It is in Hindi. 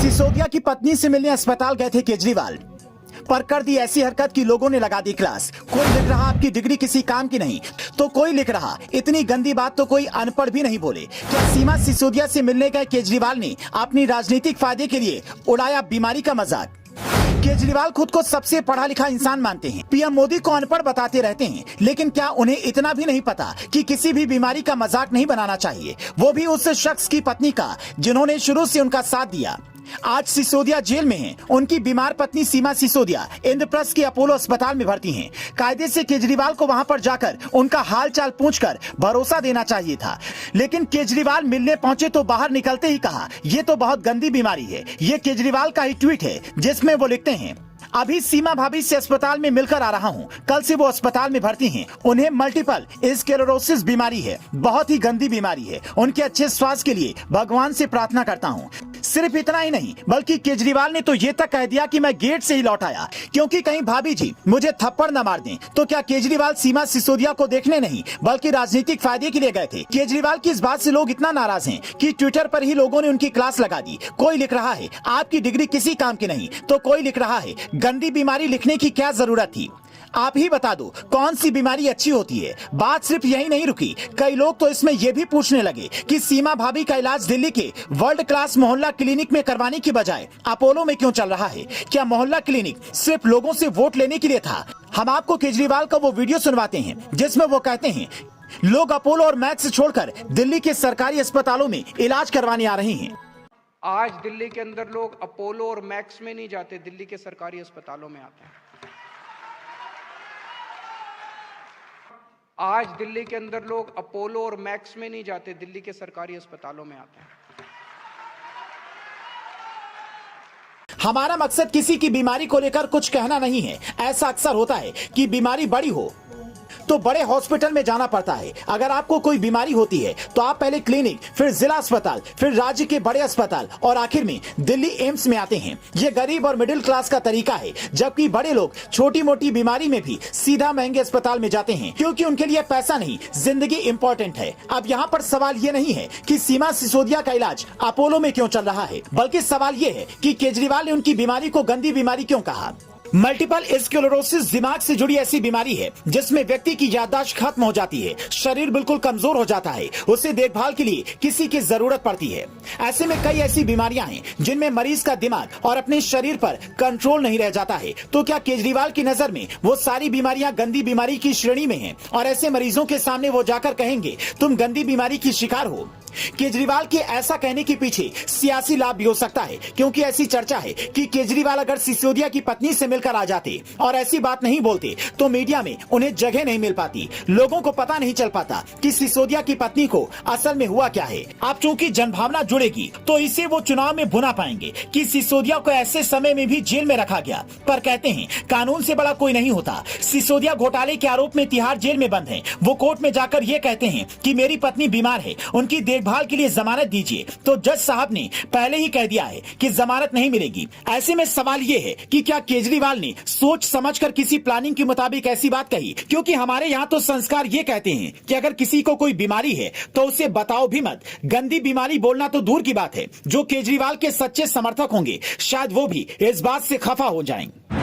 सिसोदिया की पत्नी से मिलने अस्पताल गए थे केजरीवाल, पर कर दी ऐसी हरकत कि लोगों ने लगा दी क्लास। कोई लिख रहा आपकी डिग्री किसी काम की नहीं, तो कोई लिख रहा इतनी गंदी बात तो कोई अनपढ़ भी नहीं बोले। क्या सीमा सिसोदिया से मिलने गए केजरीवाल ने अपनी राजनीतिक फायदे के लिए उड़ाया बीमारी का मजाक? केजरीवाल खुद को सबसे पढ़ा लिखा इंसान मानते हैं, पीएम मोदी को अनपढ़ बताते रहते हैं, लेकिन क्या उन्हें इतना भी नहीं पता कि किसी भी बीमारी का मजाक नहीं बनाना चाहिए, वो भी उस शख्स की पत्नी का जिन्होंने शुरू से उनका साथ दिया। आज सिसोदिया जेल में हैं। उनकी बीमार पत्नी सीमा सिसोदिया इंद्रप्रस्थ के अपोलो अस्पताल में भर्ती हैं। कायदे से केजरीवाल को वहां पर जाकर उनका हालचाल पूछकर भरोसा देना चाहिए था, लेकिन केजरीवाल मिलने पहुंचे तो बाहर निकलते ही कहा ये तो बहुत गंदी बीमारी है। ये केजरीवाल का ही ट्वीट है जिसमें वो लिखते हैं, अभी सीमा भाभी से अस्पताल में मिलकर आ रहा हूँ। कल से वो अस्पताल में भर्ती हैं। उन्हें मल्टीपल स्क्लेरोसिस बीमारी है, बहुत ही गंदी बीमारी है। उनके अच्छे स्वास्थ्य के लिए भगवान से प्रार्थना करता हूँ। सिर्फ इतना ही नहीं, बल्कि केजरीवाल ने तो ये तक कह दिया कि मैं गेट से ही लौट आया क्योंकि कहीं भाभी जी मुझे थप्पड़ न मार दें। तो क्या केजरीवाल सीमा सिसोदिया को देखने नहीं बल्कि राजनीतिक फायदे के लिए गए थे? केजरीवाल की इस बात से लोग इतना नाराज हैं कि ट्विटर पर ही लोगों ने उनकी क्लास लगा दी। कोई लिख रहा है आपकी डिग्री किसी काम की नहीं, तो कोई लिख रहा है गंदी बीमारी लिखने की क्या जरूरत थी? आप ही बता दो कौन सी बीमारी अच्छी होती है। बात सिर्फ यही नहीं रुकी, कई लोग तो इसमें यह भी पूछने लगे कि सीमा भाभी का इलाज दिल्ली के वर्ल्ड क्लास मोहल्ला क्लिनिक में करवाने की बजाय अपोलो में क्यों चल रहा है? क्या मोहल्ला क्लिनिक सिर्फ लोगों से वोट लेने के लिए था? हम आपको केजरीवाल का वो वीडियो सुनवाते हैं जिसमें वो कहते हैं लोग अपोलो और मैक्स छोड़कर दिल्ली के सरकारी अस्पतालों में इलाज करवाने आ रहे हैं। आज दिल्ली के अंदर लोग अपोलो और मैक्स में नहीं जाते, दिल्ली के सरकारी अस्पतालों में आते हैं। आज दिल्ली के अंदर लोग अपोलो और मैक्स में नहीं जाते, दिल्ली के सरकारी अस्पतालों में आते हैं। हमारा मकसद किसी की बीमारी को लेकर कुछ कहना नहीं है। ऐसा अक्सर होता है कि बीमारी बड़ी हो तो बड़े हॉस्पिटल में जाना पड़ता है। अगर आपको कोई बीमारी होती है तो आप पहले क्लिनिक, फिर जिला अस्पताल, फिर राज्य के बड़े अस्पताल और आखिर में दिल्ली एम्स में आते हैं। ये गरीब और मिडिल क्लास का तरीका है, जबकि बड़े लोग छोटी मोटी बीमारी में भी सीधा महंगे अस्पताल में जाते हैं क्योंकि उनके लिए पैसा नहीं, जिंदगी इंपॉर्टेंट है। अब यहाँ पर सवाल ये नहीं है कि सीमा सिसोदिया का इलाज अपोलो में क्यों चल रहा है, बल्कि सवाल ये है कि केजरीवाल ने उनकी बीमारी को गंदी बीमारी क्यों कहा। मल्टीपल स्क्लेरोसिस दिमाग से जुड़ी ऐसी बीमारी है जिसमें व्यक्ति की याददाश्त खत्म हो जाती है, शरीर बिल्कुल कमजोर हो जाता है, उसे देखभाल के लिए किसी की जरूरत पड़ती है। ऐसे में कई ऐसी बीमारियां हैं जिनमें मरीज का दिमाग और अपने शरीर पर कंट्रोल नहीं रह जाता है। तो क्या केजरीवाल की नजर में वो सारी बीमारियां गंदी बीमारी की श्रेणी में हैं और ऐसे मरीजों के सामने वो जाकर कहेंगे तुम गंदी बीमारी की शिकार हो? केजरीवाल के ऐसा कहने के पीछे सियासी लाभ भी हो सकता है, क्योंकि ऐसी चर्चा है कि केजरीवाल अगर सिसोदिया की पत्नी से मिलकर आ जाते और ऐसी बात नहीं बोलते तो मीडिया में उन्हें जगह नहीं मिल पाती, लोगों को पता नहीं चल पाता कि सिसोदिया की पत्नी को असल में हुआ क्या है। अब चूंकि जनभावना जुड़ेगी तो इसे वो चुनाव में भुना पाएंगे कि सिसोदिया को ऐसे समय में भी जेल में रखा गया। पर कहते हैं कानून से बड़ा कोई नहीं होता। सिसोदिया घोटाले के आरोप में तिहाड़ जेल में बंद है। वो कोर्ट में जाकर ये कहते हैं कि मेरी पत्नी बीमार है, उनकी देखभाल के लिए जमानत दीजिए, तो जज साहब ने पहले ही कह दिया है कि जमानत नहीं मिलेगी। ऐसे में सवाल ये है कि क्या केजरीवाल ने सोच समझकर किसी प्लानिंग के मुताबिक ऐसी बात कही? क्योंकि हमारे यहाँ तो संस्कार ये कहते हैं कि अगर किसी को कोई बीमारी है तो उसे बताओ भी मत। गंदी बीमारी बोलना तो दूर की बात है, जो केजरीवाल के सच्चे समर्थक होंगे शायद वो भी इस बात से खफा हो जाएंगे।